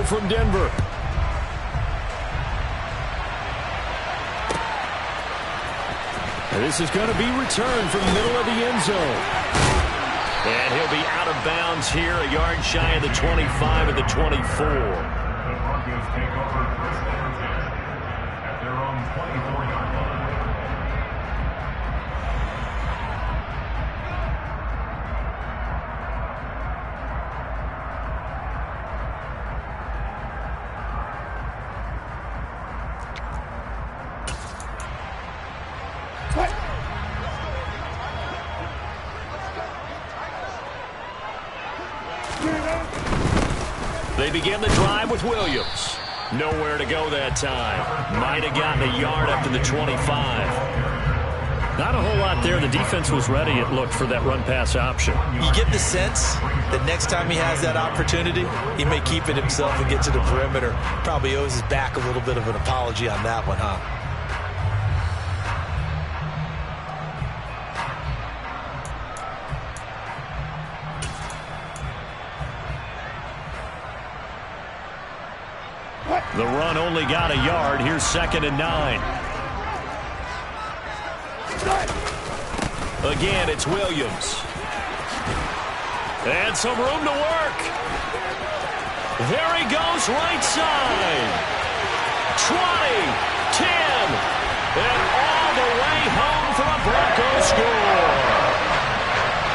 go from Denver. This is going to be returned from the middle of the end zone. And he'll be out of bounds here, a yard shy of the 25 of the 24. The Broncos take over first down at their own 24-yard line. They begin the drive with Williams. Nowhere to go that time. Might have gotten a yard up to the 25. Not a whole lot there. The defense was ready, it looked, for that run-pass option. You get the sense that next time he has that opportunity, he may keep it himself and get to the perimeter. Probably owes his back a little bit of an apology on that one, huh? The run only got a yard. Here's 2nd and 9. Again, it's Williams. And some room to work. There he goes, right side. 20, 10, and all the way home for a Broncos score.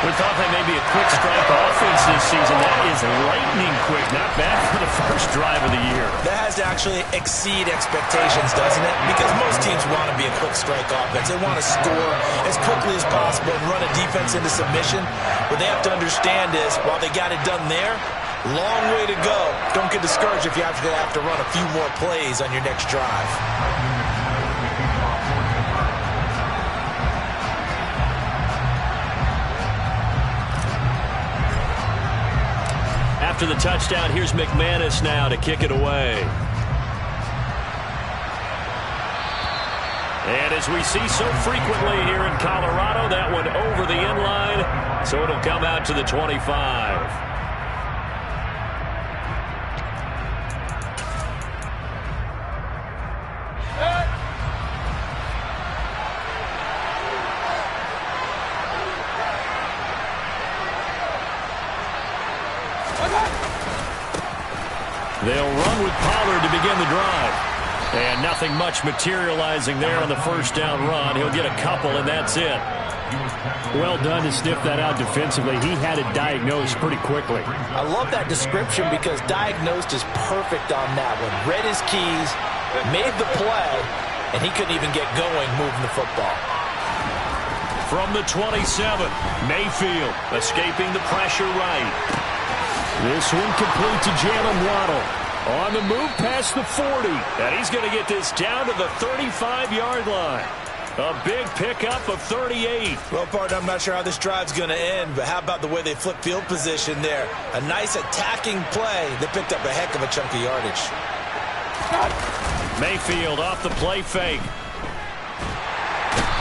We thought that may be a quick strike offense this season. That is lightning quick. Not bad for the first drive of the year. That has to actually exceed expectations, doesn't it? Because most teams want to be a quick strike offense. They want to score as quickly as possible and run a defense into submission. What they have to understand is, while they got it done there, long way to go. Don't get discouraged if you have to run a few more plays on your next drive. After the touchdown, here's McManus now to kick it away. And as we see so frequently here in Colorado, that one over the end line, so it'll come out to the 25. They'll run with Pollard to begin the drive. And nothing much materializing there on the first down run. He'll get a couple, and that's it. Well done to sniff that out defensively. He had it diagnosed pretty quickly. I love that description because diagnosed is perfect on that one. Read his keys, made the play, and he couldn't even get going moving the football. From the 27, Mayfield escaping the pressure right. This one complete to Jalen Waddle. On the move past the 40. And he's going to get this down to the 35-yard line. A big pickup of 38. Well, partner, I'm not sure how this drive's going to end, but how about the way they flip field position there? A nice attacking play. They picked up a heck of a chunk of yardage. Mayfield off the play fake.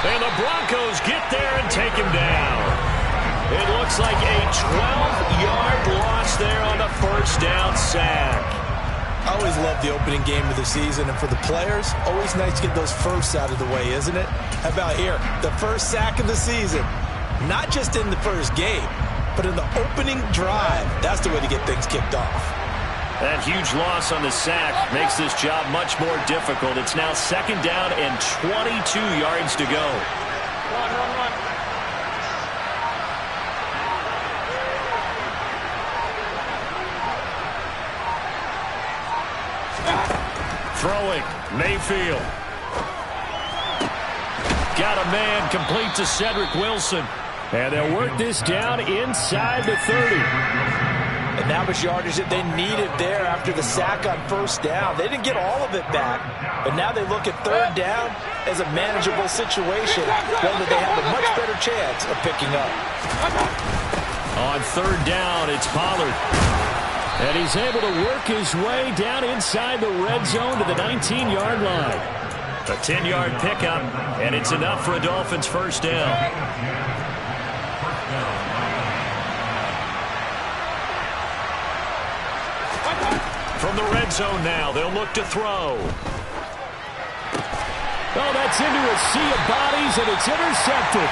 And the Broncos get there and take him down. It looks like a 12-yard loss there on the first down sack. I always love the opening game of the season, and for the players, always nice to get those firsts out of the way, isn't it? How about here? The first sack of the season. Not just in the first game, but in the opening drive. That's the way to get things kicked off. That huge loss on the sack makes this job much more difficult. It's now 2nd down and 22 yards to go. Run. Throwing, Mayfield. Got a man complete to Cedric Wilson. And they'll work this down inside the 30. And that was yardage that they needed there after the sack on first down. They didn't get all of it back, but now they look at 3rd down as a manageable situation, one that they have a much better chance of picking up. On 3rd down, it's Pollard. And he's able to work his way down inside the red zone to the 19-yard line. A 10-yard pickup, and it's enough for a Dolphins first down. From the red zone now, they'll look to throw. Oh, that's into a sea of bodies, and it's intercepted.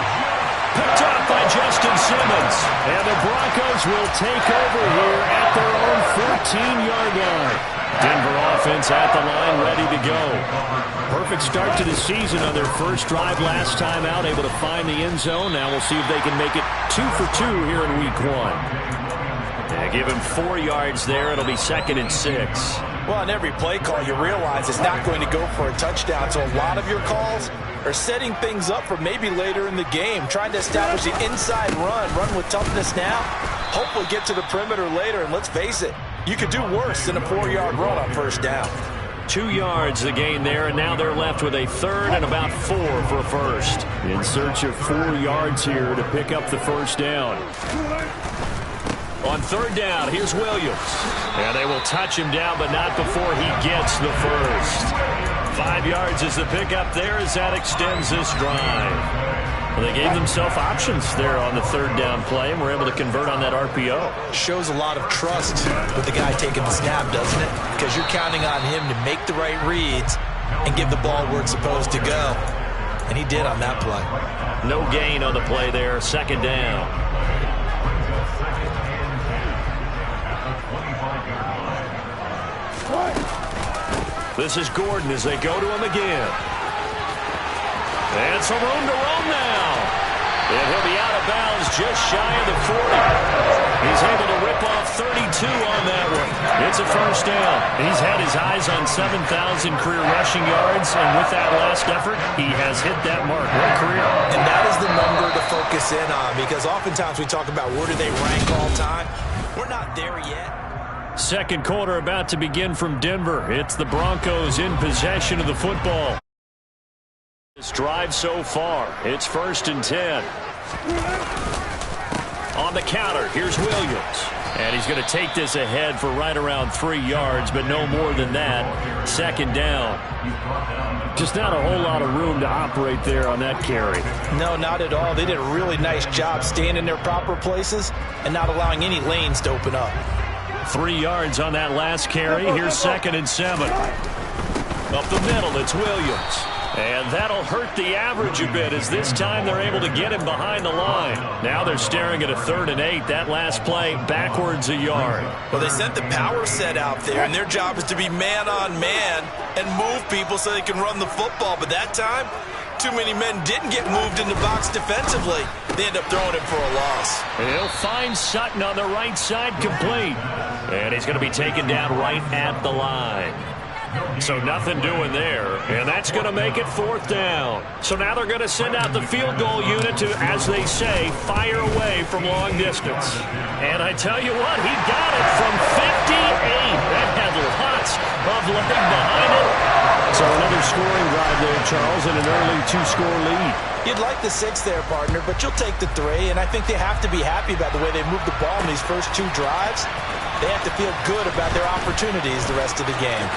Picked off by Justin Simmons. And the Broncos will take over here at their own 14-yard line. Denver offense at the line, ready to go. Perfect start to the season on their first drive last time out, able to find the end zone. Now we'll see if they can make it 2 for 2 here in week 1. Give him 4 yards there. It'll be 2nd and 6. Well, on every play call, you realize it's not going to go for a touchdown. So a lot of your calls are setting things up for maybe later in the game, trying to establish the inside run with toughness now, hopefully get to the perimeter later. And let's face it, you could do worse than a 4-yard run on first down. 2 yards the gain there, and now they're left with a 3rd and about 4 for a first. In search of 4 yards here to pick up the first down. On 3rd down, here's Williams. And they will touch him down, but not before he gets the first. 5 yards is the pickup there as that extends this drive. Well, they gave themselves options there on the 3rd down play, and were able to convert on that RPO. Shows a lot of trust with the guy taking the snap, doesn't it? Because you're counting on him to make the right reads and give the ball where it's supposed to go. And he did on that play. No gain on the play there, 2nd down. This is Gordon as they go to him again. And some room to roam now. And he'll be out of bounds just shy of the 40. He's able to rip off 32 on that one. It's a first down. He's had his eyes on 7,000 career rushing yards, and with that last effort, he has hit that mark. What a career. And that is the number to focus in on, because oftentimes we talk about where do they rank all time. We're not there yet. Second quarter about to begin from Denver. It's the Broncos in possession of the football. This drive so far, it's 1st and 10. On the counter, here's Williams. And he's going to take this ahead for right around 3 yards, but no more than that. 2nd down. Just not a whole lot of room to operate there on that carry. No, not at all. They did a really nice job staying in their proper places and not allowing any lanes to open up. 3 yards on that last carry. Here's 2nd and 7. Up the middle, it's Williams. And that'll hurt the average a bit, as this time they're able to get him behind the line. Now they're staring at a 3rd and 8. That last play, backwards a yard. Well, they sent the power set out there, and their job is to be man-on-man and move people so they can run the football. But that time, too many men didn't get moved in the box defensively. They end up throwing him for a loss. And he'll find Sutton on the right side, complete. And he's going to be taken down right at the line. So nothing doing there, and that's going to make it 4th down. So now they're going to send out the field goal unit to, as they say, fire away from long distance. And I tell you what, he got it from 58. That had lots of leg behind it. So another scoring drive there, Charles, and an early 2-score lead. You'd like the 6 there, partner, but you'll take the 3, and I think they have to be happy about the way they moved the ball in these first 2 drives. They have to feel good about their opportunities the rest of the game.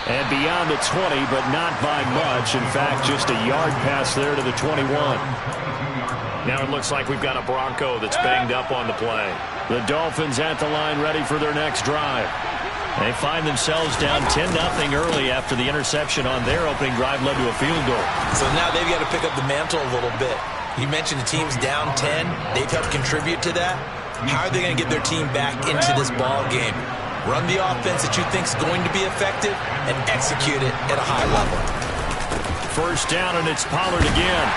And beyond the 20, but not by much. In fact, just a yard pass there to the 21. Now it looks like we've got a Bronco that's banged up on the play. The Dolphins at the line ready for their next drive. They find themselves down 10-0 early after the interception on their opening drive led to a field goal. So now they've got to pick up the mantle a little bit. You mentioned the team's down 10. They've helped contribute to that. How are they going to get their team back into this ball game? Run the offense that you think is going to be effective and execute it at a high level. First down, and it's Pollard again.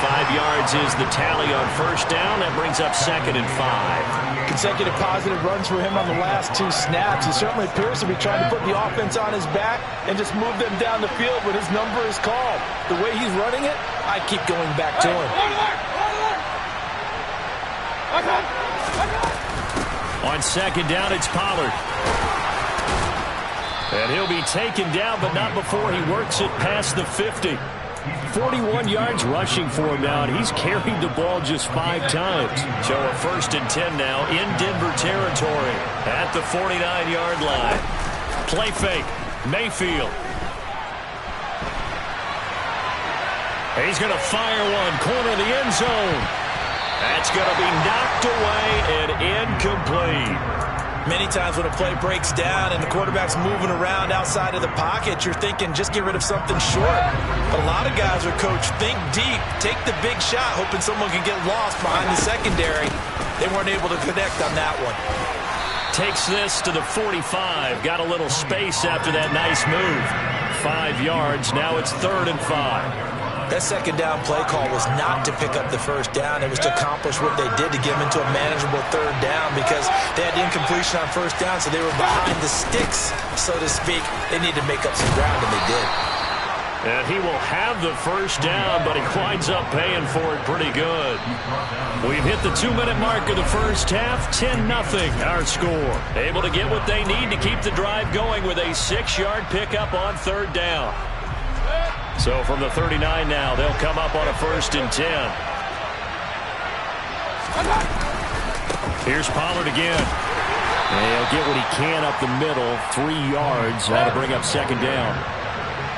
5 yards is the tally on first down. That brings up 2nd and 5. Consecutive positive runs for him on the last 2 snaps. He certainly appears to be trying to put the offense on his back and just move them down the field when his number is called. The way he's running it, I keep going back to him. On 2nd down, it's Pollard. And he'll be taken down, but not before he works it past the 50. 41 yards rushing for him now, and he's carried the ball just 5 times. So a 1st and 10 now in Denver territory at the 49-yard line. Play fake, Mayfield. He's going to fire one, corner of the end zone. That's going to be knocked away and incomplete. Many times when a play breaks down and the quarterback's moving around outside of the pocket, you're thinking just get rid of something short. But a lot of guys are coached, think deep, take the big shot, hoping someone can get lost behind the secondary. They weren't able to connect on that one. Takes this to the 45. Got a little space after that nice move. 5 yards. Now it's 3rd and 5. That second down play call was not to pick up the first down. It was to accomplish what they did to get them into a manageable 3rd down because they had incompletion on first down, so they were behind the sticks, so to speak. They needed to make up some ground, and they did. And he will have the first down, but he winds up paying for it pretty good. We've hit the 2-minute mark of the first half. 10-0 our score. Able to get what they need to keep the drive going with a 6-yard pickup on 3rd down. So from the 39 now, they'll come up on a 1st and 10. Here's Pollard again. And he'll get what he can up the middle. 3 yards. That'll bring up 2nd down.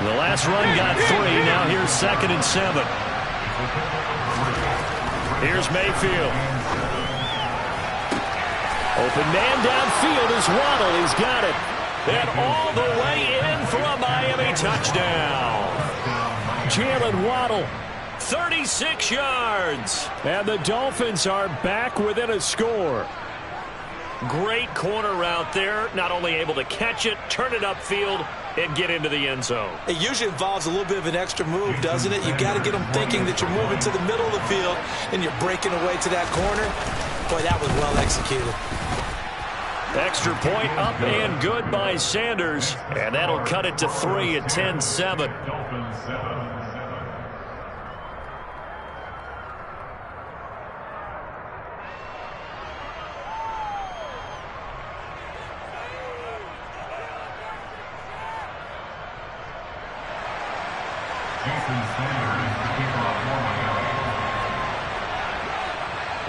The last run got 3. Now here's 2nd and 7. Here's Mayfield. Open man downfield is Waddle. He's got it. And all the way in for a Miami touchdown. Jalen Waddle, 36 yards. And the Dolphins are back within a score. Great corner route there. Not only able to catch it, turn it upfield, and get into the end zone. It usually involves a little bit of an extra move, doesn't it? You've got to get them thinking that you're moving to the middle of the field and you're breaking away to that corner. Boy, that was well executed. Extra point up and good by Sanders. And that'll cut it to 3 at 10-7.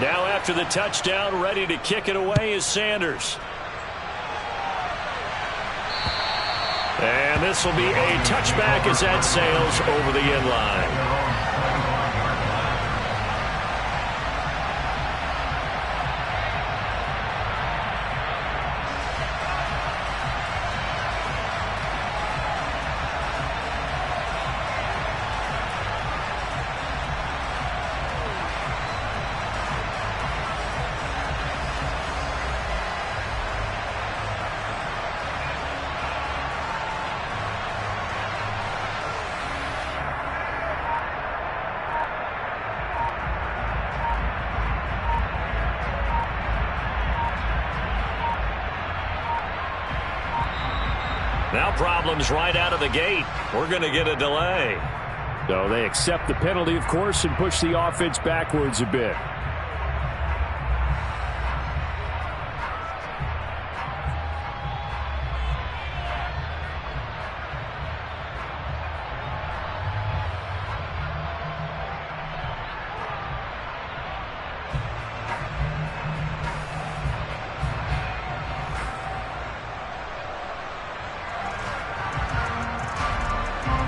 Now after the touchdown, ready to kick it away is Sanders. And this will be a touchback as that sails over the end line. Now problems right out of the gate. We're going to get a delay. So they accept the penalty, of course, and push the offense backwards a bit.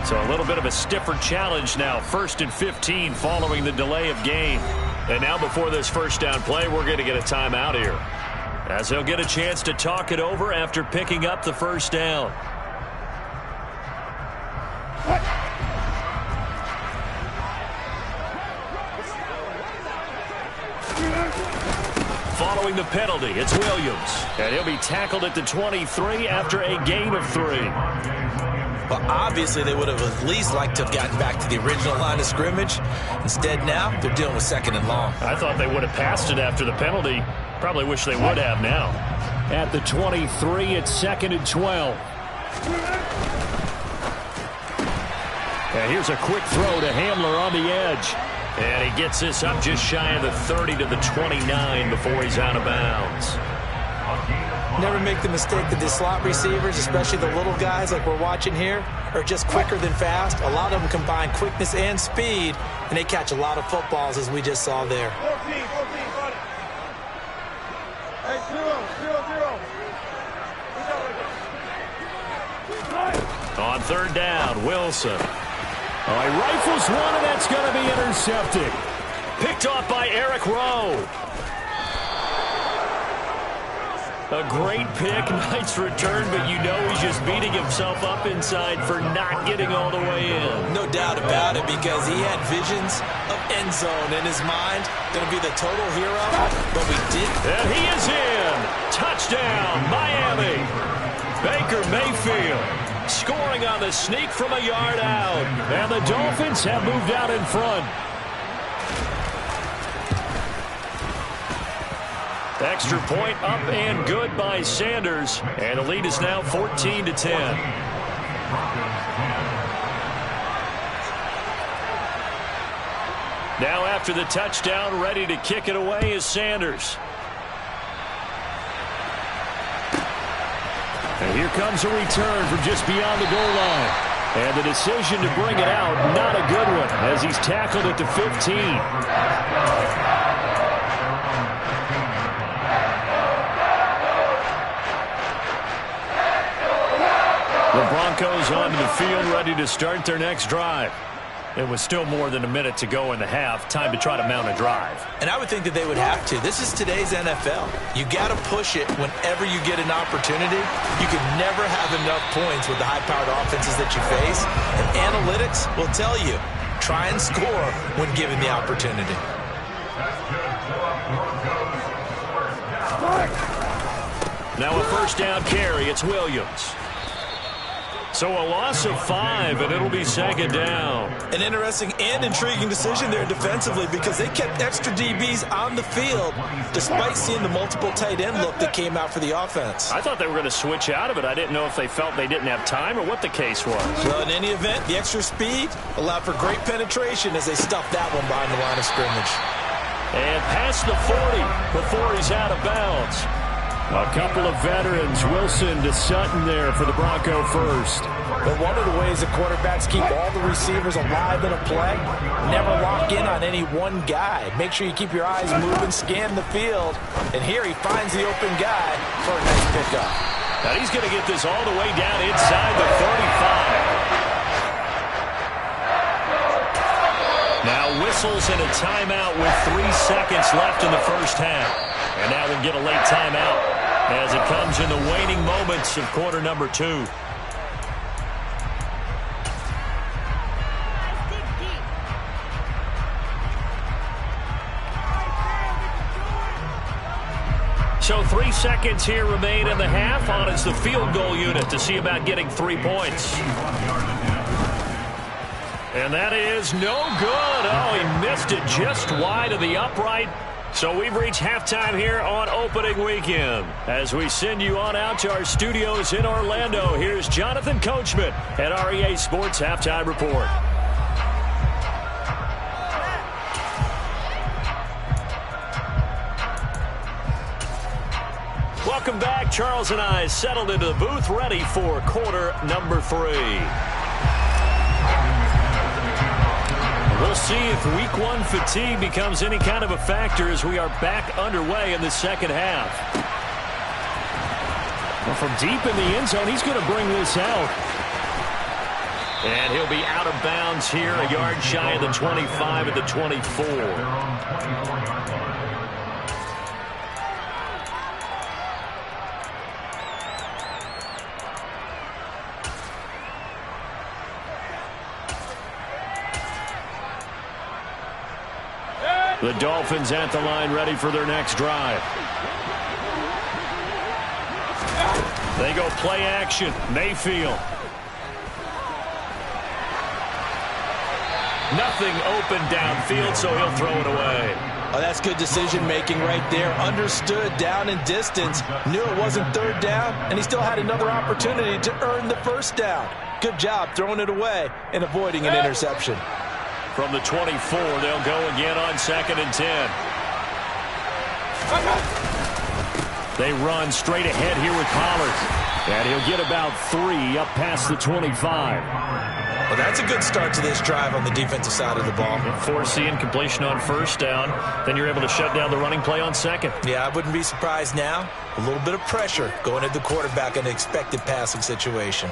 So a little bit of a stiffer challenge now. 1st and 15 following the delay of game. And now before this first down play, we're going to get a timeout here, as they'll get a chance to talk it over after picking up the first down. Following the penalty, it's Williams. And he'll be tackled at the 23 after a gain of 3. Well, obviously, they would have at least liked to have gotten back to the original line of scrimmage. Instead, now, they're dealing with 2nd and long. I thought they would have passed it after the penalty. Probably wish they would have now. At the 23, it's 2nd and 12. And here's a quick throw to Hamler on the edge. And he gets this up just shy of the 30 to the 29 before he's out of bounds. Never make the mistake that the slot receivers, especially the little guys like we're watching here, are just quicker than fast. A lot of them combine quickness and speed, and they catch a lot of footballs, as we just saw there. On 3rd down, Wilson. Oh, he rifles one, and that's going to be intercepted. Picked off by Eric Rowe. A great pick, nice return, but you know he's just beating himself up inside for not getting all the way in. No doubt about it, because he had visions of end zone in his mind. Going to be the total hero, but we didn't. And he is in. Touchdown, Miami. Baker Mayfield scoring on the sneak from a yard out. And the Dolphins have moved out in front. Extra point up and good by Sanders. And the lead is now 14-10. Now after the touchdown, ready to kick it away is Sanders. And here comes a return from just beyond the goal line. And the decision to bring it out, not a good one, as he's tackled at the 15. The Broncos onto the field, ready to start their next drive. It was still more than a minute to go in the half. Time to try to mount a drive. And I would think that they would have to. This is today's NFL. You got to push it whenever you get an opportunity. You can never have enough points with the high-powered offenses that you face. And analytics will tell you, try and score when given the opportunity. Now a first down carry. It's Williams. So a loss of 5, and it'll be second down. An interesting and intriguing decision there defensively, because they kept extra DBs on the field despite seeing the multiple tight end look that came out for the offense. I thought they were going to switch out of it. I didn't know if they felt they didn't have time or what the case was. Well, in any event, the extra speed allowed for great penetration as they stuffed that one behind the line of scrimmage. And past the 40 before he's out of bounds. A couple of veterans, Wilson to Sutton there for the Bronco first. But one of the ways that quarterbacks keep all the receivers alive in a play, never lock in on any one guy. Make sure you keep your eyes moving, scan the field. And here he finds the open guy for a nice pickup. Now he's going to get this all the way down inside the 35. Now whistles and a timeout with 3 seconds left in the first half. And now we'll get a late timeout as it comes in the waning moments of quarter number 2. So 3 seconds here remain in the half. On is the field goal unit to see about getting 3 points. And that is no good. Oh, he missed it just wide of the upright. So we've reached halftime here on opening weekend. As we send you on out to our studios in Orlando, here's Jonathan Coachman at REA Sports Halftime Report. Welcome back. Charles and I settled into the booth, ready for quarter number 3. We'll see if week 1 fatigue becomes any kind of a factor as we are back underway in the second half. Well, from deep in the end zone, he's going to bring this out. And he'll be out of bounds here, a yard shy of the 25 at the 24. The Dolphins at the line, ready for their next drive. They go play action. Mayfield. Nothing open downfield, so he'll throw it away. Oh, that's good decision-making right there. Understood down and distance. Knew it wasn't third down, and he still had another opportunity to earn the first down. Good job throwing it away and avoiding an interception. From the 24, they'll go again on 2nd and 10. They run straight ahead here with Pollard. And he'll get about 3 up past the 25. Well, that's a good start to this drive on the defensive side of the ball. Force the incompletion on first down. Then you're able to shut down the running play on second. Yeah, I wouldn't be surprised now. A little bit of pressure going at the quarterback in an expected passing situation.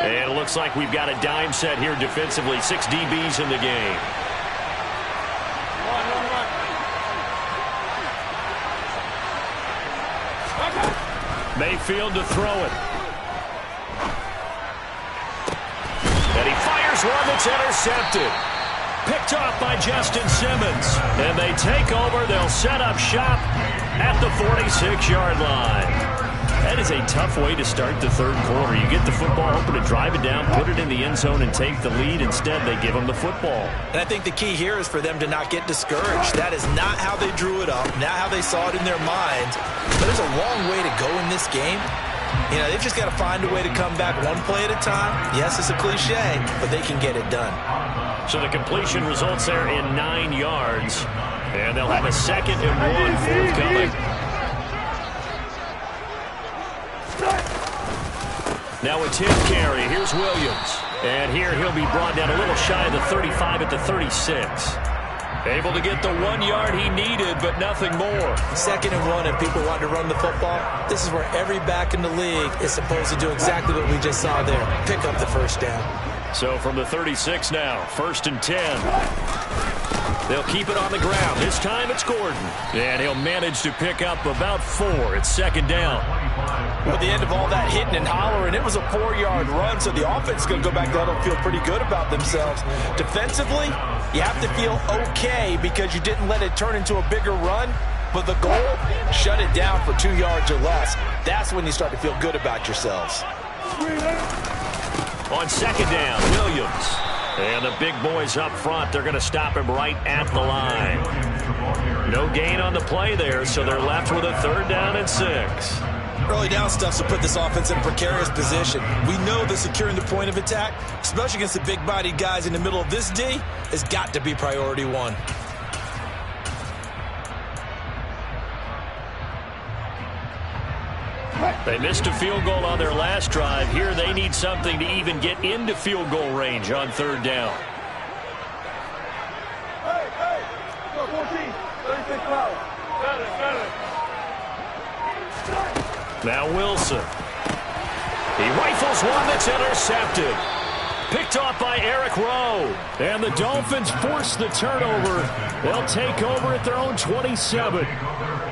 And looks like we've got a dime set here defensively. 6 DBs in the game. Mayfield to throw it. And he fires one that's intercepted. Picked off by Justin Simmons. And they take over. They'll set up shop at the 46-yard line. That is a tough way to start the third quarter. You get the football, hoping to drive it down, put it in the end zone, and take the lead. Instead, they give them the football. And I think the key here is for them to not get discouraged. That is not how they drew it up, not how they saw it in their minds. But there's a long way to go in this game. You know, they've just got to find a way to come back one play at a time. Yes, it's a cliche, but they can get it done. So the completion results there in 9 yards. And they'll have a 2nd and 1 forthcoming. Now a 10 carry. Here's Williams. And here he'll be brought down a little shy of the 35 at the 36. Able to get the 1 yard he needed, but nothing more. 2nd and 1, and people want to run the football. This is where every back in the league is supposed to do exactly what we just saw there. Pick up the first down. So from the 36 now, 1st and 10. They'll keep it on the ground. This time it's Gordon. And he'll manage to pick up about 4. It's 2nd down. Well, at the end of all that hitting and hollering, it was a 4-yard run, so the offense is going to go back there and feel pretty good about themselves. Defensively, you have to feel okay because you didn't let it turn into a bigger run. But the goal, shut it down for 2 yards or less. That's when you start to feel good about yourselves. On 2nd down, Williams. And the big boys up front, they're going to stop him right at the line. No gain on the play there, so they're left with a 3rd down and 6. Early down stuff to put this offense in a precarious position. We know that securing the point of attack, especially against the big-bodied guys in the middle of this D, has got to be priority 1. They missed a field goal on their last drive. Here they need something to even get into field goal range on 3rd down. Hey, 14, 36 miles. Got it. Now Wilson. He rifles one that's intercepted. Picked off by Eric Rowe. And the Dolphins force the turnover. They'll take over at their own 27.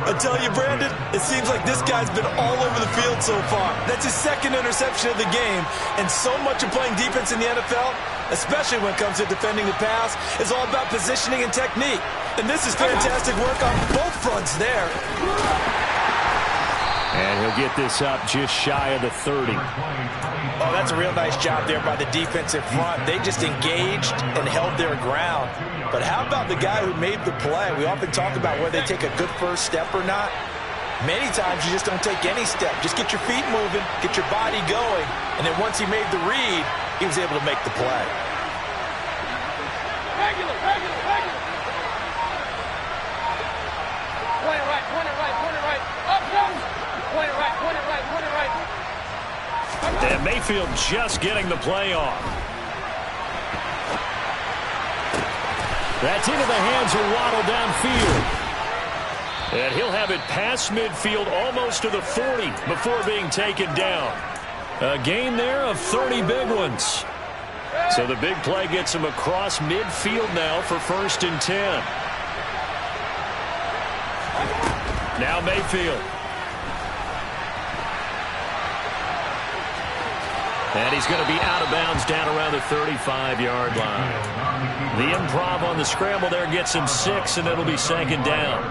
I tell you, Brandon, it seems like this guy's been all over the field so far. That's his 2nd interception of the game. And so much of playing defense in the NFL, especially when it comes to defending the pass, is all about positioning and technique. And this is fantastic work on both fronts there. And he'll get this up just shy of the 30. Oh, that's a real nice job there by the defensive front. They just engaged and held their ground. But how about the guy who made the play? We often talk about whether they take a good first step or not. Many times you just don't take any step. Just get your feet moving, get your body going. And then once he made the read, he was able to make the play. Regular. Point it right. Up, down. Point it right. And Mayfield just getting the play off. That's into the hands of Waddle downfield. And he'll have it past midfield almost to the 40 before being taken down. A gain there of 30 big ones. So the big play gets him across midfield now for 1st and 10. Now Mayfield. And he's going to be out of bounds down around the 35-yard line. The improv on the scramble there gets him 6, and it'll be 2nd down.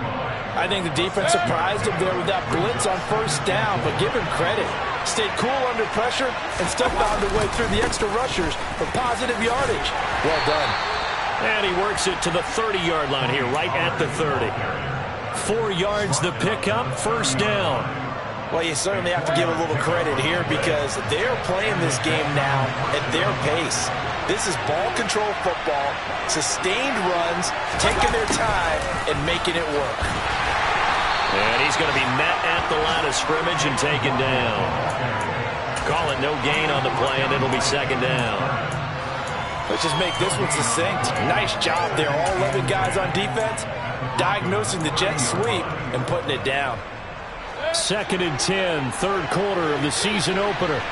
I think the defense surprised him there with that blitz on 1st down, but give him credit. Stayed cool under pressure and still found a way through the extra rushers for positive yardage. Well done. And he works it to the 30-yard line here, right at the 30. 4 yards the pickup, 1st down. Well, you certainly have to give a little credit here because they're playing this game now at their pace. This is ball control football, sustained runs, taking their time and making it work. And he's going to be met at the line of scrimmage and taken down. Call it no gain on the play, and it'll be 2nd down. Let's just make this one succinct. Nice job there. All 11 guys on defense, diagnosing the jet sweep and putting it down. 2nd and 10, 3rd quarter of the season opener.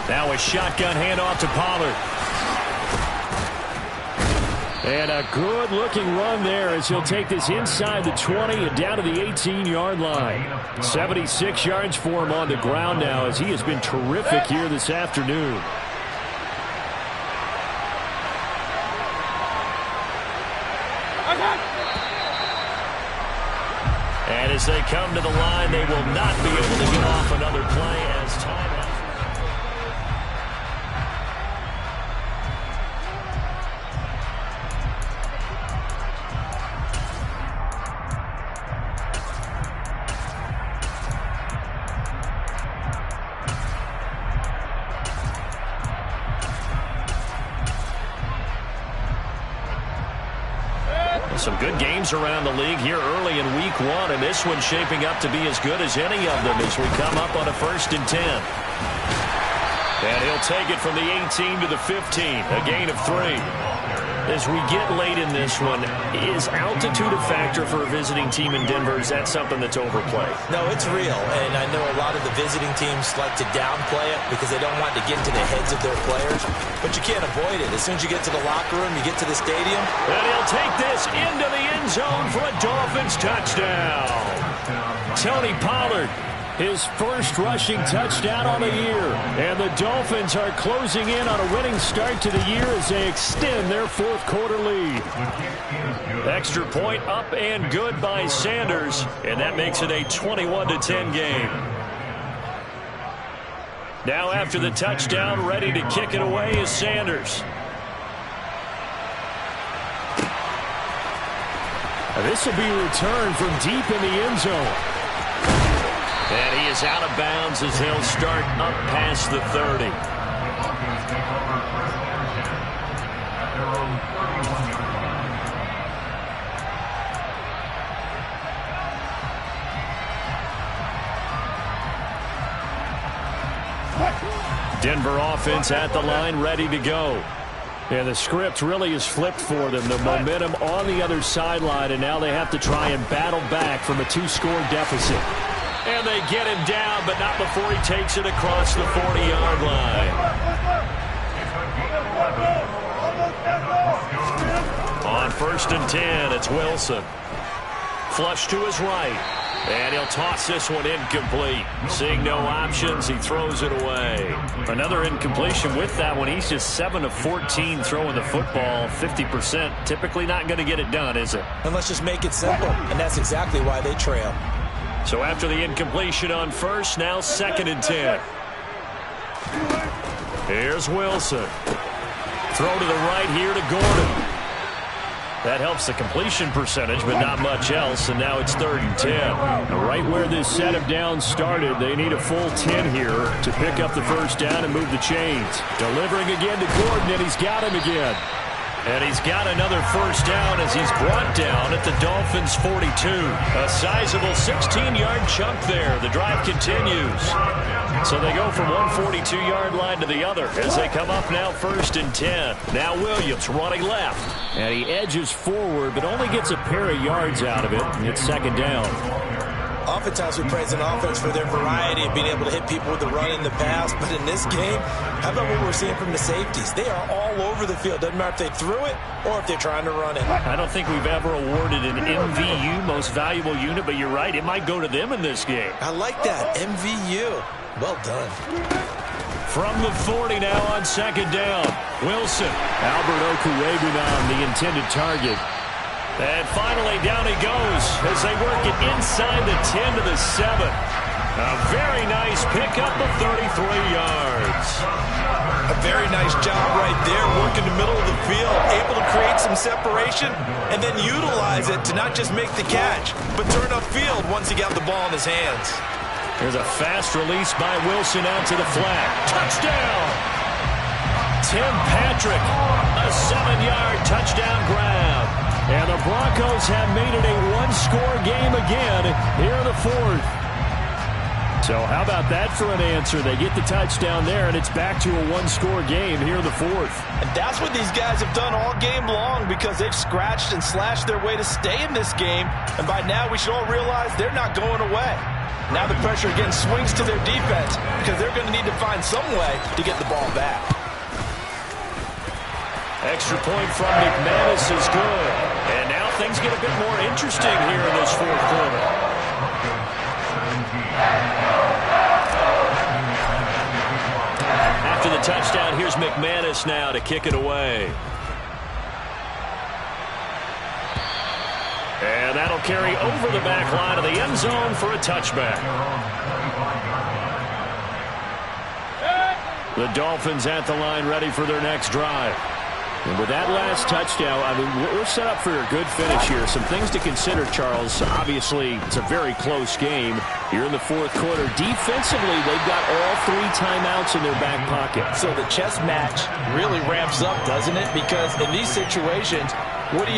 Now a shotgun handoff to Pollard. And a good-looking run there as he'll take this inside the 20 and down to the 18-yard line. 76 yards for him on the ground now as he has been terrific here this afternoon. And as they come to the line, they will not be able to get off another play as time. Some good games around the league here early in week 1, and this one's shaping up to be as good as any of them as we come up on a 1st and 10. And he'll take it from the 18 to the 15, a gain of 3. As we get late in this one, is altitude a factor for a visiting team in Denver? Is that something that's overplayed? No, it's real, and I know a lot of the visiting teams like to downplay it because they don't want to get into the heads of their players, but you can't avoid it. As soon as you get to the locker room, you get to the stadium. And he'll take this into the end zone for a Dolphins touchdown. Tony Pollard, his first rushing touchdown on the year. And the Dolphins are closing in on a winning start to the year as they extend their 4th quarter lead. Extra point up and good by Sanders, and that makes it a 21-10 game. Now after the touchdown, ready to kick it away is Sanders. This will be returned from deep in the end zone. And he is out of bounds as they'll start up past the 30. Denver offense at the line, ready to go. And the script really is flipped for them. The momentum on the other sideline, and now they have to try and battle back from a 2-score deficit. And they get him down, but not before he takes it across the 40-yard line. On 1st and 10, it's Wilson. Flush to his right. And he'll toss this one incomplete. Seeing no options, he throws it away. Another incompletion with that one. He's just 7 of 14 throwing the football, 50%. Typically not going to get it done, is it? And let's just make it simple, and that's exactly why they trail. So after the incompletion on 1st, now 2nd and 10. Here's Wilson. Throw to the right here to Gordon. That helps the completion percentage, but not much else, and now it's 3rd and 10. Now right where this set of downs started, they need a full 10 here to pick up the 1st down and move the chains. Delivering again to Gordon, and he's got him again. And he's got another 1st down as he's brought down at the Dolphins' 42. A sizable 16-yard chunk there. The drive continues. So they go from one 42-yard line to the other as they come up now 1st and 10. Now Williams running left. And he edges forward but only gets a pair of yards out of it. And it's 2nd down. Oftentimes we praise an offense for their variety of being able to hit people with the run in the pass. But in this game, how about what we're seeing from the safeties? They are all over the field. Doesn't matter if they threw it or if they're trying to run it. I don't think we've ever awarded an MVU, most valuable unit, but you're right. It might go to them in this game. I like that. MVU. Well done. From the 40 now on 2nd down. Wilson. Albert Okwuegbunam, the intended target. And finally, down he goes as they work it inside the 10 to the 7. A very nice pickup of 33 yards. A very nice job right there, working the middle of the field, able to create some separation, and then utilize it to not just make the catch, but turn upfield once he got the ball in his hands. There's a fast release by Wilson out to the flat. Touchdown! Tim Patrick, a 7-yard touchdown grab. And the Broncos have made it a 1-score game again here in the 4th. So how about that for an answer? They get the touchdown there, and it's back to a one-score game here in the fourth. And that's what these guys have done all game long because they've scratched and slashed their way to stay in this game. And by now, we should all realize they're not going away. Now the pressure again swings to their defense because they're going to need to find some way to get the ball back. Extra point from McManus is good. And now things get a bit more interesting here in this fourth quarter. After the touchdown, here's McManus now to kick it away. And that'll carry over the back line of the end zone for a touchback. The Dolphins at the line ready for their next drive. And with that last touchdown, I mean, we're set up for a good finish here. Some things to consider, Charles. Obviously, it's a very close game. Here in the fourth quarter, defensively, they've got all 3 timeouts in their back pocket. So the chess match really ramps up, doesn't it? Because in these situations, what do?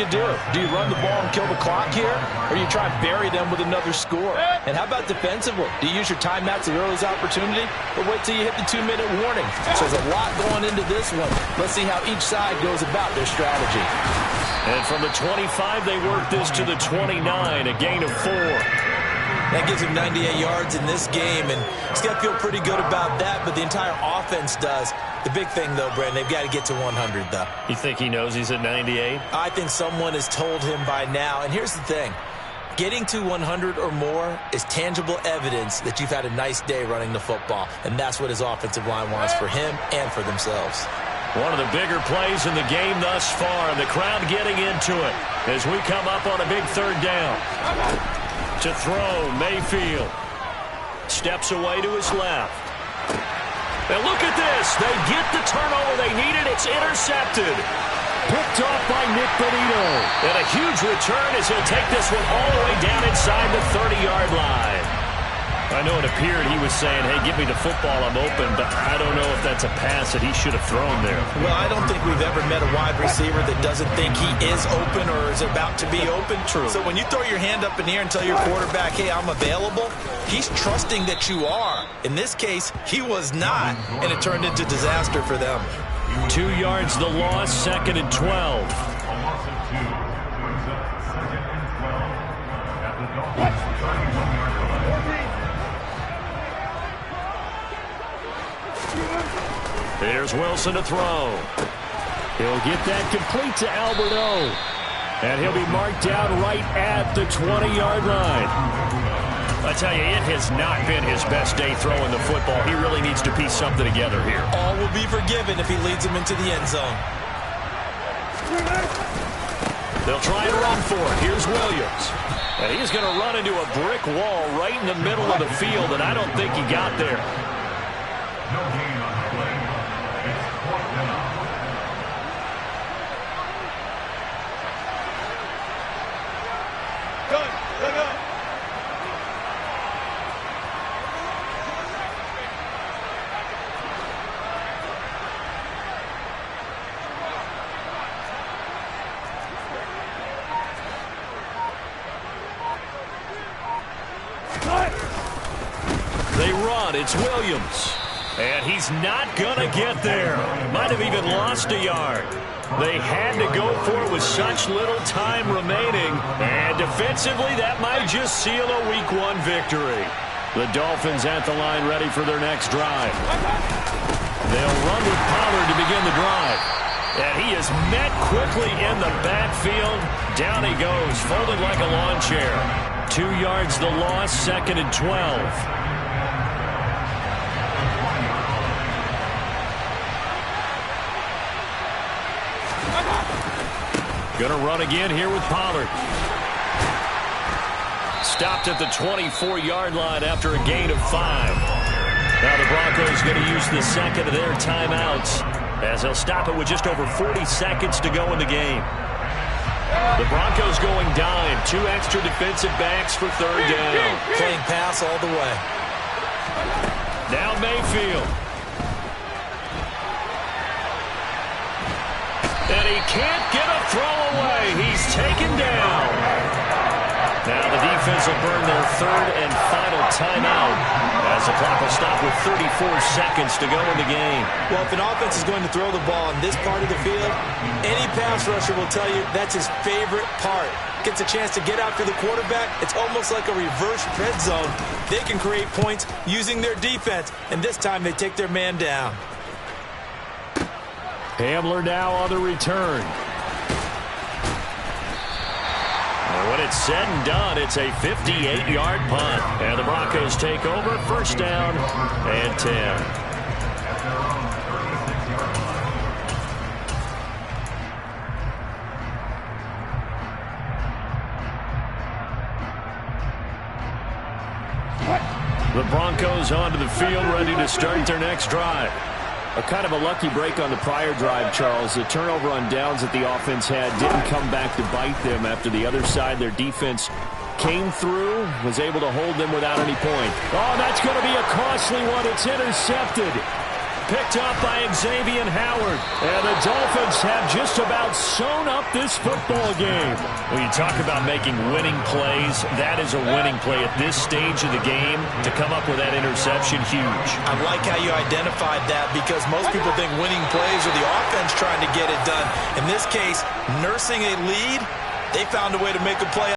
Do you run the ball and kill the clock here? Or do you try and bury them with another score? And how about defensively? Do you use your timeouts at earliest opportunity? Or wait till you hit the 2-minute warning? So there's a lot going into this one. Let's see how each side goes about their strategy. And from the 25, they work this to the 29, a gain of 4. That gives him 98 yards in this game, and he's got to feel pretty good about that, but the entire offense does. The big thing, though, Brandon, they've got to get to 100, though. You think he knows he's at 98? I think someone has told him by now, and here's the thing. Getting to 100 or more is tangible evidence that you've had a nice day running the football, and that's what his offensive line wants for him and for themselves. One of the bigger plays in the game thus far, and the crowd getting into it as we come up on a big third down. To throw, Mayfield. Steps away to his left. And look at this. They get the turnover they needed. It's intercepted. Picked off by Nick Bonito. And a huge return as he'll take this one all the way down inside the 30-yard line. I know it appeared he was saying, hey, give me the football, I'm open, but I don't know if that's a pass that he should have thrown there. Well, I don't think we've ever met a wide receiver that doesn't think he is open or is about to be open. True. So when you throw your hand up in the air and tell your quarterback, hey, I'm available, he's trusting that you are. In this case, he was not, and it turned into disaster for them. 2 yards the loss, 2nd and 12. A loss of 2 brings up 2nd and 12 at the Dolphins' 31-yard line. Here's Wilson to throw. He'll get that complete to Alberto. And he'll be marked down right at the 20-yard line. I tell you, it has not been his best day throwing the football. He really needs to piece something together here. All will be forgiven if he leads them into the end zone. They'll try and run for it. Here's Williams. And he's going to run into a brick wall right in the middle of the field, and I don't think he got there. No gain on the play. It's 4th down. They run. It's Williams. And he's not going to get there. Might have even lost a yard. They had to go for it with such little time remaining. And defensively, that might just seal a Week 1 victory. The Dolphins at the line ready for their next drive. They'll run with Pollard to begin the drive. And he is met quickly in the backfield. Down he goes, folded like a lawn chair. 2 yards the loss, 2nd and 12. Going to run again here with Pollard. Stopped at the 24-yard line after a gain of 5. Now the Broncos going to use the second of their timeouts as they'll stop it with just over 40 seconds to go in the game. The Broncos going dime. 2 extra defensive backs for third down. Playing pass all the way. Now Mayfield. And he can't get a throw away. He's taken down. Now the defense Dolphins will burn their third and final timeout as the clock will stop with 34 seconds to go in the game. Well, if an offense is going to throw the ball in this part of the field, any pass rusher will tell you that's his favorite part. Gets a chance to get after the quarterback. It's almost like a reverse red zone. They can create points using their defense, and this time they take their man down. Hamler now on the return. And when it's said and done, it's a 58-yard punt. And the Broncos take over, first down and 10. The Broncos onto the field, ready to start their next drive. A kind of a lucky break on the prior drive, Charles. The turnover on downs that the offense had didn't come back to bite them after the other side. Their defense came through, was able to hold them without any point. Oh, that's going to be a costly one. It's intercepted. Picked up by Xavier Howard. And the Dolphins have just about sewn up this football game. When you talk about making winning plays, that is a winning play at this stage of the game. To come up with that interception, huge. I like how you identified that because most people think winning plays are the offense trying to get it done. In this case, nursing a lead, they found a way to make a play.